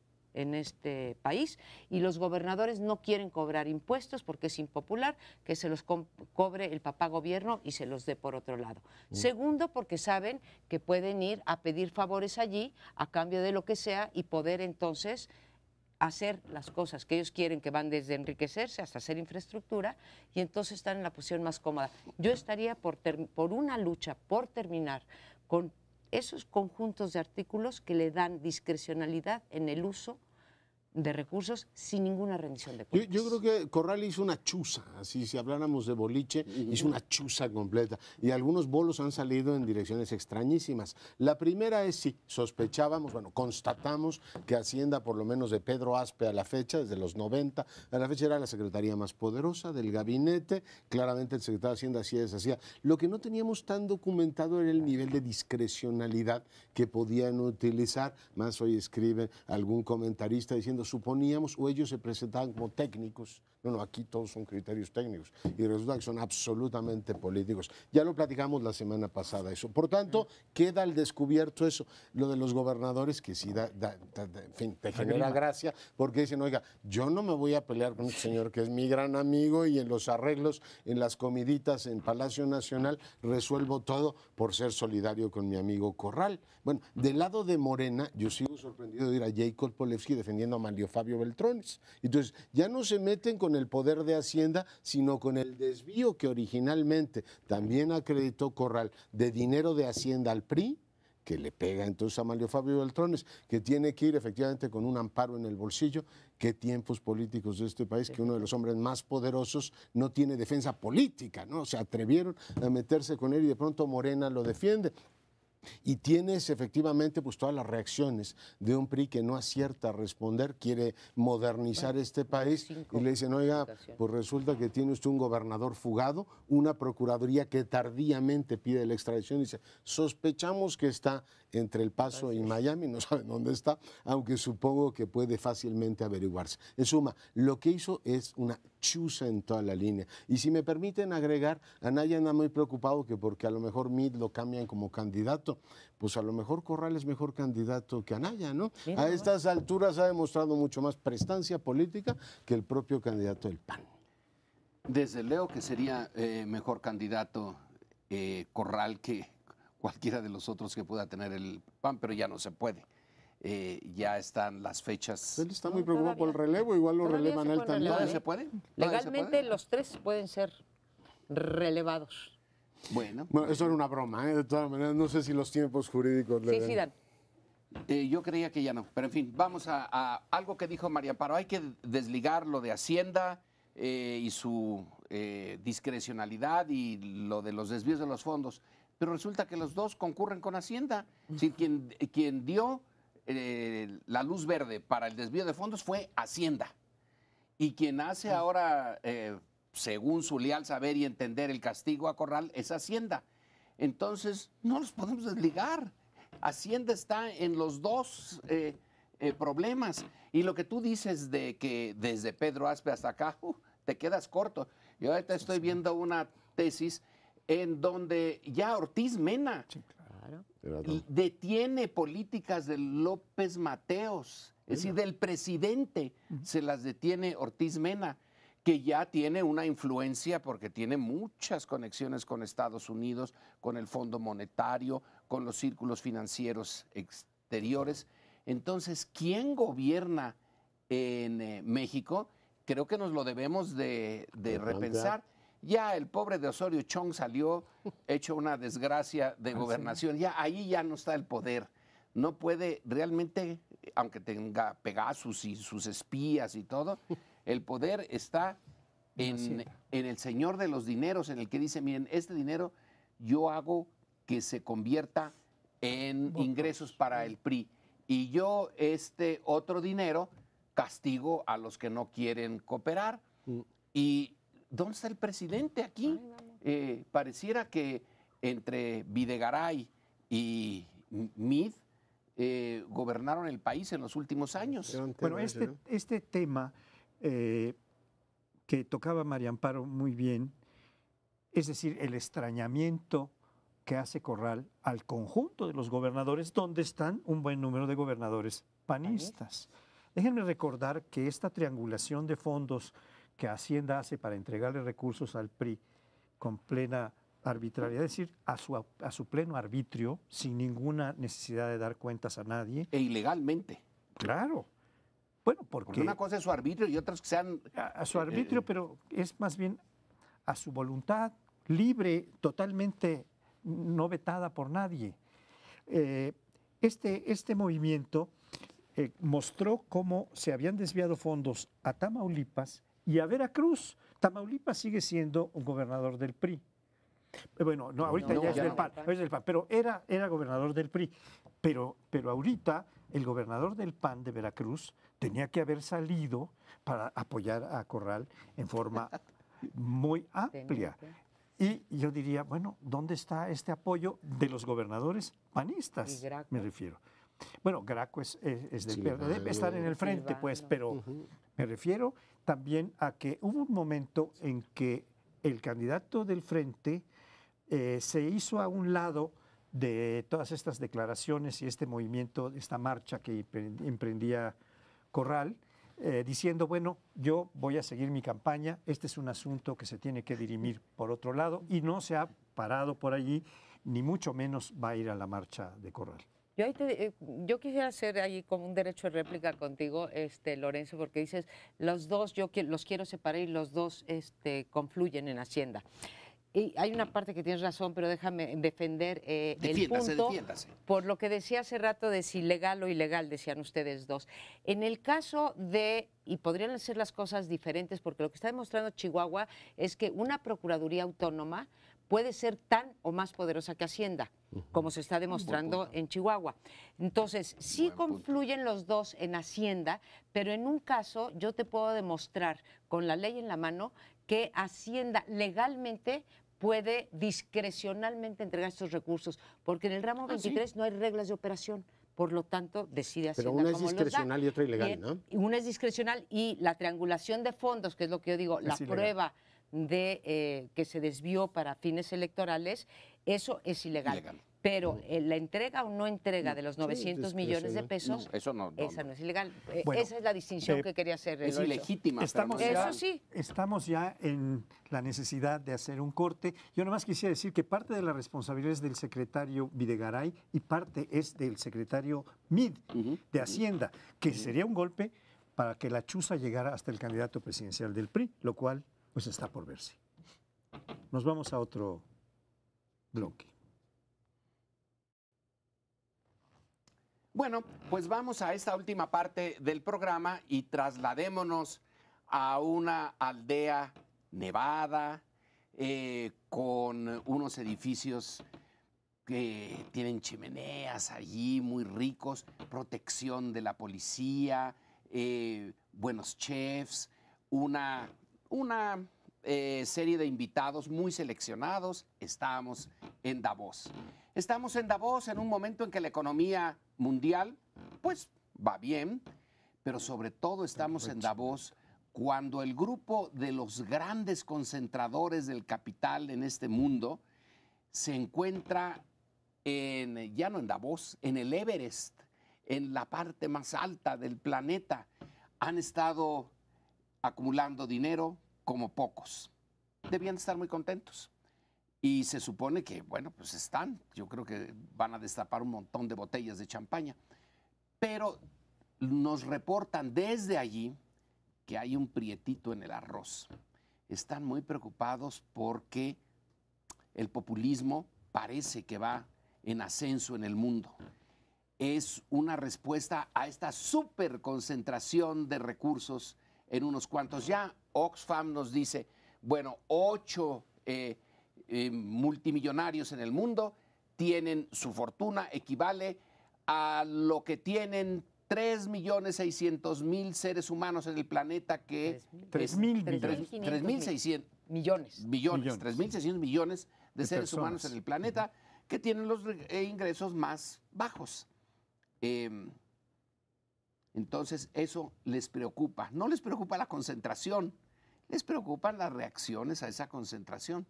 país, y los gobernadores no quieren cobrar impuestos porque es impopular que se los cobre el papá gobierno y se los dé por otro lado. Segundo, porque saben que pueden ir a pedir favores allí a cambio de lo que sea y poder entonces hacer las cosas que ellos quieren, que van desde enriquecerse hasta hacer infraestructura, y entonces están en la posición más cómoda. Yo estaría por una lucha por terminar con esos conjuntos de artículos que le dan discrecionalidad en el uso de recursos sin ninguna rendición de cuentas. Yo creo que Corral hizo una chuza, así si habláramos de boliche, hizo una chuza completa, y algunos bolos han salido en direcciones extrañísimas. La primera es, sí, sospechábamos, bueno, constatamos que Hacienda, por lo menos de Pedro Aspe a la fecha, desde los 90, a la fecha era la secretaría más poderosa del gabinete, claramente el secretario de Hacienda hacía y deshacía. Lo que no teníamos tan documentado era el nivel de discrecionalidad que podían utilizar. Más hoy escribe algún comentarista diciendo suponíamos, o ellos se presentaban como técnicos. No, aquí todos son criterios técnicos y resulta que son absolutamente políticos. Ya lo platicamos la semana pasada eso. Por tanto, queda al descubierto eso, lo de los gobernadores, que sí en fin, te genera gracia, porque dicen, oiga, yo no me voy a pelear con este señor que es mi gran amigo y en los arreglos, en las comiditas en Palacio Nacional, resuelvo todo por ser solidario con mi amigo Corral. Bueno, del lado de Morena, yo sigo sorprendido de ir a Jacob Polewski defendiendo a Manlio Fabio Beltrones. Entonces, ya no se meten con el poder de Hacienda, sino con el desvío que originalmente también acreditó Corral de dinero de Hacienda al PRI, que le pega entonces a Manlio Fabio Beltrones, que tiene que ir efectivamente con un amparo en el bolsillo. Qué tiempos políticos de este país, que uno de los hombres más poderosos no tiene defensa política, ¿no? Se atrevieron a meterse con él y de pronto Morena lo defiende. Y tienes efectivamente pues todas las reacciones de un PRI que no acierta a responder, quiere modernizar este país y le dicen, oiga, pues resulta que tiene usted un gobernador fugado, una procuraduría que tardíamente pide la extradición y dice, sospechamos que está entre El Paso y Miami, no saben dónde está, aunque supongo que puede fácilmente averiguarse. En suma, lo que hizo es una chuza en toda la línea. Y si me permiten agregar, Anaya anda muy preocupado que porque a lo mejor Meade lo cambian como candidato, pues a lo mejor Corral es mejor candidato que Anaya, ¿no? Mira, a estas alturas ha demostrado mucho más prestancia política que el propio candidato del PAN. Desde luego que sería mejor candidato Corral que cualquiera de los otros que pueda tener el PAN, pero ya no se puede. Ya están las fechas. Él está muy preocupado por el relevo, igual lo relevan a él también. ¿Todavía se puede? Legalmente los tres pueden ser relevados. Bueno, eso era una broma, de todas maneras, no sé si los tiempos jurídicos le Sí, dan. Dan. yo creía que ya no, pero en fin, vamos a algo que dijo María Amparo. Hay que desligar lo de Hacienda y su discrecionalidad y lo de los desvíos de los fondos, pero resulta que los dos concurren con Hacienda. Sí, quien dio la luz verde para el desvío de fondos fue Hacienda, y quien hace ahora, según su leal saber y entender, el castigo a Corral es Hacienda. Entonces, no los podemos desligar. Hacienda está en los dos problemas. Y lo que tú dices de que desde Pedro Aspe hasta acá, te quedas corto. Yo ahorita estoy viendo una tesis en donde ya Ortiz Mena detiene políticas de López Mateos, es decir, del presidente, se las detiene Ortiz Mena, que ya tiene una influencia porque tiene muchas conexiones con Estados Unidos, con el Fondo Monetario, con los círculos financieros exteriores. Entonces, ¿quién gobierna en México? Creo que nos lo debemos de repensar. Ya el pobre de Osorio Chong salió hecho una desgracia de gobernación. Ya ahí ya no está el poder. No puede realmente, aunque tenga Pegasus y sus espías y todo, el poder está en el señor de los dineros, en el que dice, miren, este dinero yo hago que se convierta en ingresos para el PRI. Y yo este otro dinero castigo a los que no quieren cooperar. Y ¿dónde está el presidente aquí? Pareciera que entre Videgaray y Meade gobernaron el país en los últimos años. Bueno, este tema que tocaba María Amparo muy bien, es decir, el extrañamiento que hace Corral al conjunto de los gobernadores, donde están un buen número de gobernadores panistas. Déjenme recordar que esta triangulación de fondos que Hacienda hace para entregarle recursos al PRI con plena arbitrariedad, es decir, a su pleno arbitrio, sin ninguna necesidad de dar cuentas a nadie. E ilegalmente. Claro. Bueno, porque una cosa es su arbitrio y otras que sean... A su arbitrio, pero es más bien a su voluntad libre, totalmente no vetada por nadie. Este movimiento mostró cómo se habían desviado fondos a Tamaulipas y a Veracruz. Tamaulipas sigue siendo un gobernador del PRI. Bueno, no, ahorita ya es del PAN, pero era gobernador del PRI. Pero ahorita el gobernador del PAN de Veracruz tenía que haber salido para apoyar a Corral en forma muy amplia. Y yo diría, bueno, ¿dónde está este apoyo de los gobernadores panistas? Me refiero. Bueno, Graco es del PRD, debe estar en el frente, pues, pero me refiero también a que hubo un momento en que el candidato del frente se hizo a un lado de todas estas declaraciones y este movimiento, esta marcha que emprendía Corral, diciendo, bueno, yo voy a seguir mi campaña, este es un asunto que se tiene que dirimir por otro lado, y no se ha parado por allí, ni mucho menos va a ir a la marcha de Corral. Yo quisiera hacer ahí como un derecho de réplica contigo, Lorenzo, porque dices, los dos los quiero separar y los dos confluyen en Hacienda. Y hay una parte que tienes razón, pero déjame defender el punto. Defiéndase. Por lo que decía hace rato de si legal o ilegal, decían ustedes dos. En el caso de, y podrían ser las cosas diferentes, porque lo que está demostrando Chihuahua es que una Procuraduría Autónoma puede ser tan o más poderosa que Hacienda, como se está demostrando en Chihuahua. Entonces, sí confluyen los dos en Hacienda, pero en un caso yo te puedo demostrar con la ley en la mano que Hacienda legalmente puede discrecionalmente entregar estos recursos, porque en el ramo 23 no hay reglas de operación. Por lo tanto, decide Hacienda. Pero una es cómo los da. discrecional y otra ilegal, ¿no? Y una es discrecional y la triangulación de fondos, que es lo que yo digo, la ilegal. prueba de que se desvió para fines electorales, eso es ilegal. Pero la entrega o no entrega de los 900 millones de pesos, eso no es ilegal. Bueno, esa es la distinción que quería hacer. Es Eloísio. ilegítima. Estamos ya en la necesidad de hacer un corte. Yo nomás quisiera decir que parte de la responsabilidad es del secretario Videgaray y parte es del secretario Mid de Hacienda, que sería un golpe para que la chuza llegara hasta el candidato presidencial del PRI, lo cual pues está por verse. Nos vamos a otro bloque. Bueno, pues vamos a esta última parte del programa y trasladémonos a una aldea nevada con unos edificios que tienen chimeneas allí muy ricos, protección de la policía, buenos chefs, una serie de invitados muy seleccionados. Estamos en Davos. Estamos en Davos en un momento en que la economía mundial, pues, va bien, pero sobre todo estamos en Davos cuando el grupo de los grandes concentradores del capital en este mundo se encuentra ya no en Davos, en el Everest, en la parte más alta del planeta. Han estado acumulando dinero como pocos. Debían estar muy contentos. Y se supone que, bueno, pues están. Yo creo que van a destapar un montón de botellas de champaña. Pero nos reportan desde allí que hay un prietito en el arroz. Están muy preocupados porque el populismo parece que va en ascenso en el mundo. Es una respuesta a esta superconcentración de recursos en unos cuantos. Ya Oxfam nos dice, bueno, 8 multimillonarios en el mundo tienen su fortuna, equivale a lo que tienen 3.600.000 seres humanos en el planeta, que 3.600 millones. 3.600 millones de seres humanos en el planeta que tienen los ingresos más bajos. Entonces eso les preocupa. No les preocupa la concentración, les preocupan las reacciones a esa concentración.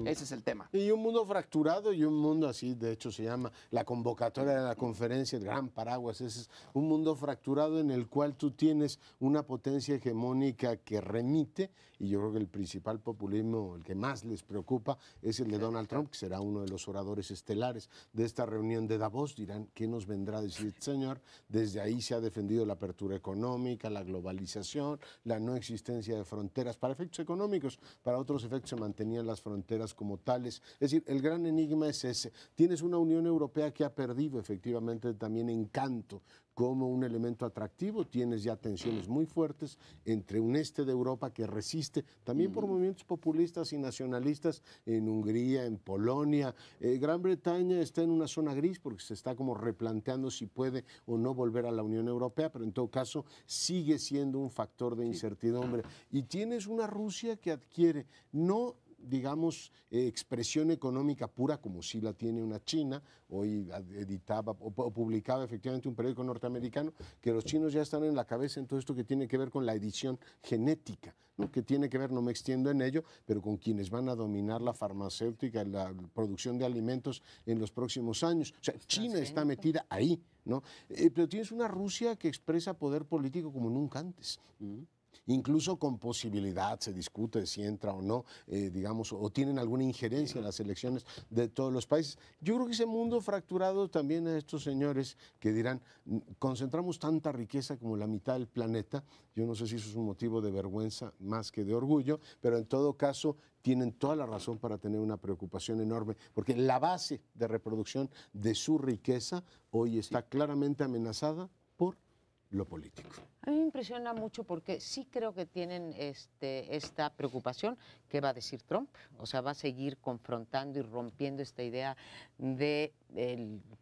Ese es el tema. Y un mundo fracturado y un mundo así, de hecho se llama la convocatoria de la conferencia, el gran paraguas, ese es un mundo fracturado en el cual tú tienes una potencia hegemónica que remite, y yo creo que el principal populismo, el que más les preocupa, es el de Donald Trump, que será uno de los oradores estelares de esta reunión de Davos. Dirán, ¿qué nos vendrá a decir este señor? Desde ahí se ha defendido la apertura económica, la globalización, la no existencia de fronteras para efectos económicos, para otros efectos se mantenían las fronteras como tales. Es decir, el gran enigma es ese. Tienes una Unión Europea que ha perdido efectivamente también encanto como un elemento atractivo. Tienes ya tensiones muy fuertes entre un este de Europa que resiste también por movimientos populistas y nacionalistas en Hungría, en Polonia. Gran Bretaña está en una zona gris porque se está como replanteando si puede o no volver a la Unión Europea, pero en todo caso sigue siendo un factor de incertidumbre. Y tienes una Rusia que adquiere no digamos, expresión económica pura, como sí la tiene una China. Hoy editaba o publicaba efectivamente un periódico norteamericano que los chinos ya están en la cabeza en todo esto que tiene que ver con la edición genética, ¿no? Que tiene que ver, no me extiendo en ello, pero con quienes van a dominar la farmacéutica, la producción de alimentos en los próximos años. O sea, China está metida ahí, ¿no? Pero tienes una Rusia que expresa poder político como nunca antes. Incluso con posibilidad, se discute si entra o no, digamos, o tienen alguna injerencia en las elecciones de todos los países. Yo creo que ese mundo fracturado también a estos señores que dirán, concentramos tanta riqueza como la mitad del planeta. Yo no sé si eso es un motivo de vergüenza más que de orgullo, pero en todo caso tienen toda la razón para tener una preocupación enorme, porque la base de reproducción de su riqueza hoy está claramente amenazada por lo político. A mí me impresiona mucho porque sí creo que tienen esta preocupación. ¿Qué va a decir Trump? O sea, va a seguir confrontando y rompiendo esta idea de,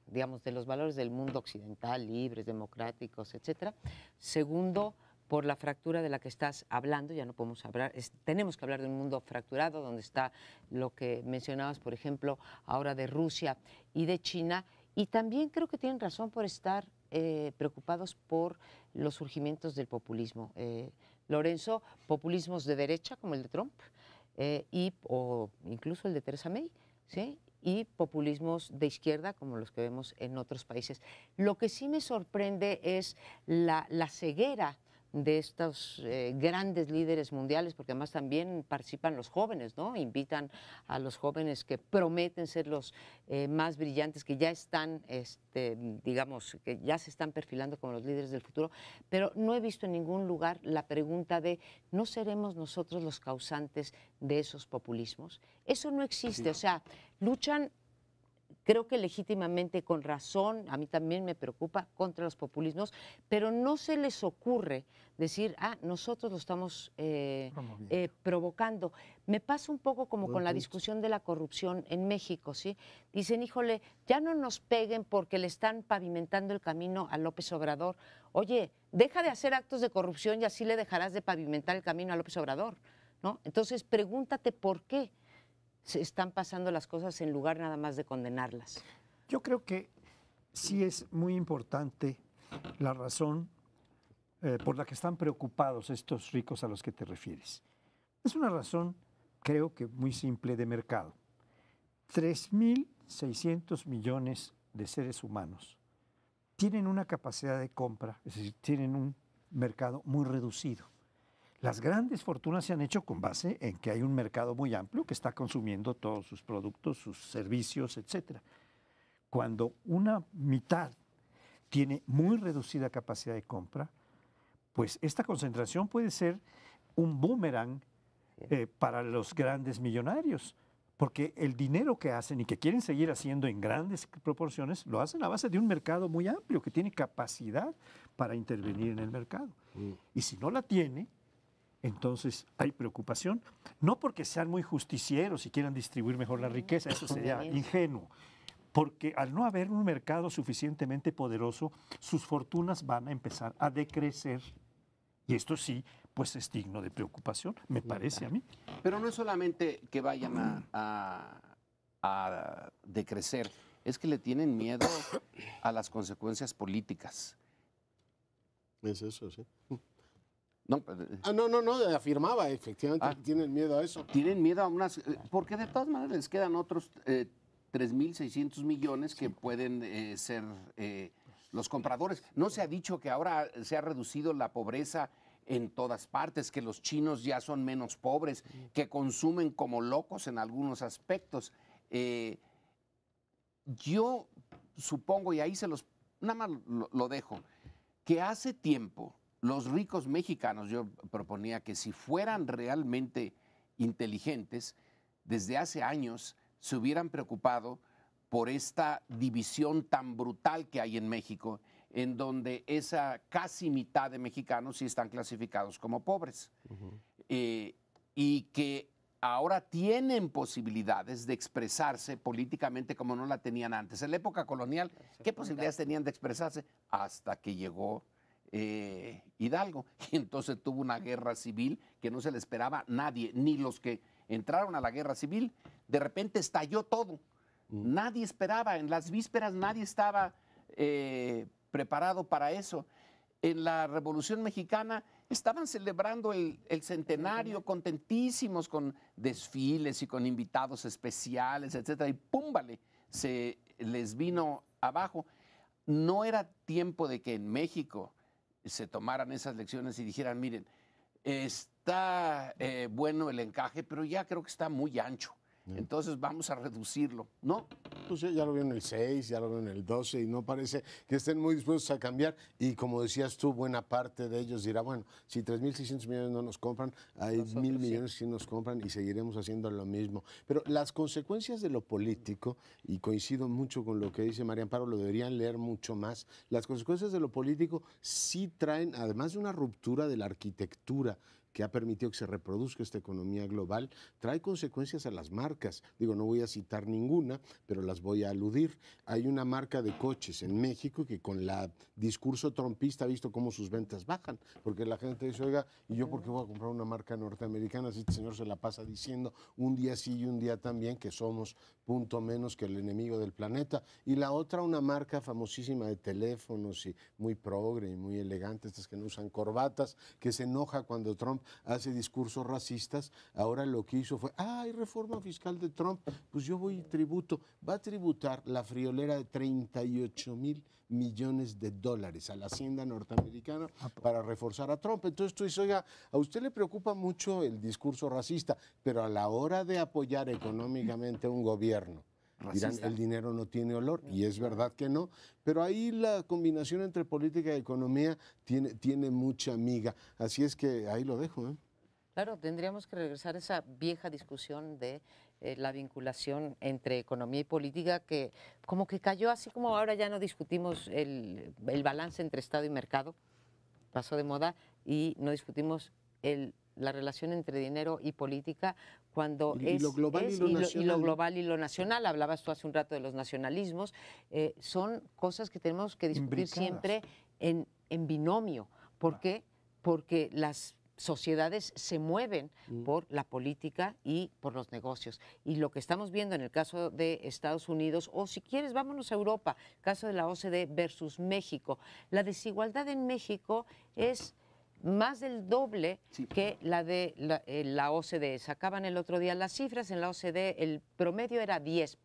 digamos, de los valores del mundo occidental, libres, democráticos, etcétera. Segundo, por la fractura de la que estás hablando, ya no podemos hablar, tenemos que hablar de un mundo fracturado, donde está lo que mencionabas, por ejemplo, ahora de Rusia y de China. Y también creo que tienen razón por estar preocupados por los surgimientos del populismo. Lorenzo, populismos de derecha como el de Trump o incluso el de Theresa May, ¿sí? Y populismos de izquierda como los que vemos en otros países. Lo que sí me sorprende es la ceguera de estos grandes líderes mundiales, porque además también participan los jóvenes, ¿no? Invitan a los jóvenes que prometen ser los más brillantes, que ya están, digamos, que ya se están perfilando como los líderes del futuro, pero no he visto en ningún lugar la pregunta de ¿no seremos nosotros los causantes de esos populismos? Eso no existe, sí. O sea, luchan, creo que legítimamente, con razón, a mí también me preocupa, contra los populismos, pero no se les ocurre decir, nosotros lo estamos provocando. Me pasa un poco como con la discusión de la corrupción en México, ¿sí? Dicen, híjole, ya no nos peguen porque le están pavimentando el camino a López Obrador. Oye, deja de hacer actos de corrupción y así le dejarás de pavimentar el camino a López Obrador, ¿no? Entonces, pregúntate por qué se están pasando las cosas en lugar nada más de condenarlas. Yo creo que sí es muy importante la razón por la que están preocupados estos ricos a los que te refieres. Es una razón, creo que muy simple, de mercado. 3.600 millones de seres humanos tienen una capacidad de compra, es decir, tienen un mercado muy reducido. Las grandes fortunas se han hecho con base en que hay un mercado muy amplio que está consumiendo todos sus productos, sus servicios, etc. Cuando una mitad tiene muy reducida capacidad de compra, pues esta concentración puede ser un boomerang para los grandes millonarios, porque el dinero que hacen y que quieren seguir haciendo en grandes proporciones, lo hacen a base de un mercado muy amplio que tiene capacidad para intervenir en el mercado. Y si no la tiene, entonces hay preocupación, no porque sean muy justicieros y quieran distribuir mejor la riqueza, eso sería ingenuo, porque al no haber un mercado suficientemente poderoso, sus fortunas van a empezar a decrecer. Y esto sí, pues es digno de preocupación, me parece a mí. Pero no es solamente que vayan a decrecer, es que le tienen miedo a las consecuencias políticas. Es eso, sí. No, afirmaba, efectivamente, tienen miedo a eso. Tienen miedo a unas, porque de todas maneras les quedan otros 3.600 millones que pueden ser los compradores. No se ha dicho que ahora se ha reducido la pobreza en todas partes, que los chinos ya son menos pobres, que consumen como locos en algunos aspectos. Yo supongo, y ahí nada más lo dejo, que hace tiempo los ricos mexicanos, yo proponía que si fueran realmente inteligentes, desde hace años se hubieran preocupado por esta división tan brutal que hay en México, en donde esa casi mitad de mexicanos sí están clasificados como pobres. Y que ahora tienen posibilidades de expresarse políticamente como no la tenían antes. En la época colonial, ¿qué posibilidades tenían de expresarse? Hasta que llegó Hidalgo, y entonces tuvo una guerra civil que no se le esperaba a nadie, ni los que entraron a la guerra civil. De repente estalló todo. Nadie esperaba, en las vísperas nadie estaba preparado para eso. En la Revolución Mexicana estaban celebrando el centenario, contentísimos, con desfiles y con invitados especiales, etcétera, y ¡púmbale! Se les vino abajo. No era tiempo de que en México se tomaran esas lecciones y dijeran, miren, está bueno el encaje, pero ya creo que está muy ancho, entonces vamos a reducirlo. No, pues ya lo veo en el 6, ya lo veo en el 12 y no parece que estén muy dispuestos a cambiar. Y como decías tú, buena parte de ellos dirá, bueno, si 3.600 millones no nos compran, hay 1.000 millones que sí nos compran y seguiremos haciendo lo mismo. Pero las consecuencias de lo político, y coincido mucho con lo que dice María Amparo, lo deberían leer mucho más, las consecuencias de lo político sí traen, además de una ruptura de la arquitectura que ha permitido que se reproduzca esta economía global, trae consecuencias a las marcas. Digo, no voy a citar ninguna, pero las voy a aludir. Hay una marca de coches en México que con el discurso trompista ha visto cómo sus ventas bajan, porque la gente dice, oiga, ¿y yo por qué voy a comprar una marca norteamericana? Así este señor se la pasa diciendo un día sí y un día también que somos punto menos que el enemigo del planeta. Y la otra, una marca famosísima de teléfonos y muy progre y muy elegante, estas que no usan corbatas, que se enoja cuando Trump hace discursos racistas. Ahora lo que hizo fue, hay reforma fiscal de Trump, pues yo voy y tributo. Va a tributar la friolera de 38,000 millones de dólares a la hacienda norteamericana para reforzar a Trump. Entonces tú dices, oiga, a usted le preocupa mucho el discurso racista, pero a la hora de apoyar económicamente a un gobierno, dirán, el dinero no tiene olor, y es verdad que no, pero ahí la combinación entre política y economía tiene mucha miga. Así es que ahí lo dejo, ¿eh? Claro, tendríamos que regresar a esa vieja discusión de la vinculación entre economía y política, que como que cayó, así como ahora ya no discutimos el balance entre Estado y mercado, pasó de moda, y no discutimos la relación entre dinero y política, cuando y lo global y lo nacional. Y lo global y lo nacional. Hablabas tú hace un rato de los nacionalismos. Son cosas que tenemos que discutir Imbricadas. siempre en binomio. ¿Por qué? Porque las sociedades se mueven por la política y por los negocios. Y lo que estamos viendo en el caso de Estados Unidos, o si quieres, vámonos a Europa, caso de la OCDE versus México. La desigualdad en México es más del doble que la de la OCDE. Sacaban el otro día las cifras. En la OCDE el promedio era 10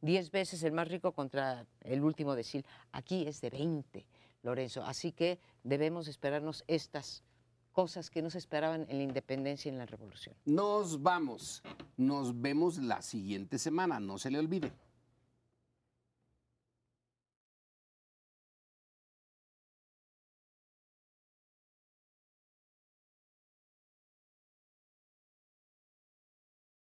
veces el más rico contra el último decil. Aquí es de 20, Lorenzo. Así que debemos esperarnos estas cosas que no se esperaban en la independencia y en la revolución. Nos vamos. Nos vemos la siguiente semana. No se le olvide.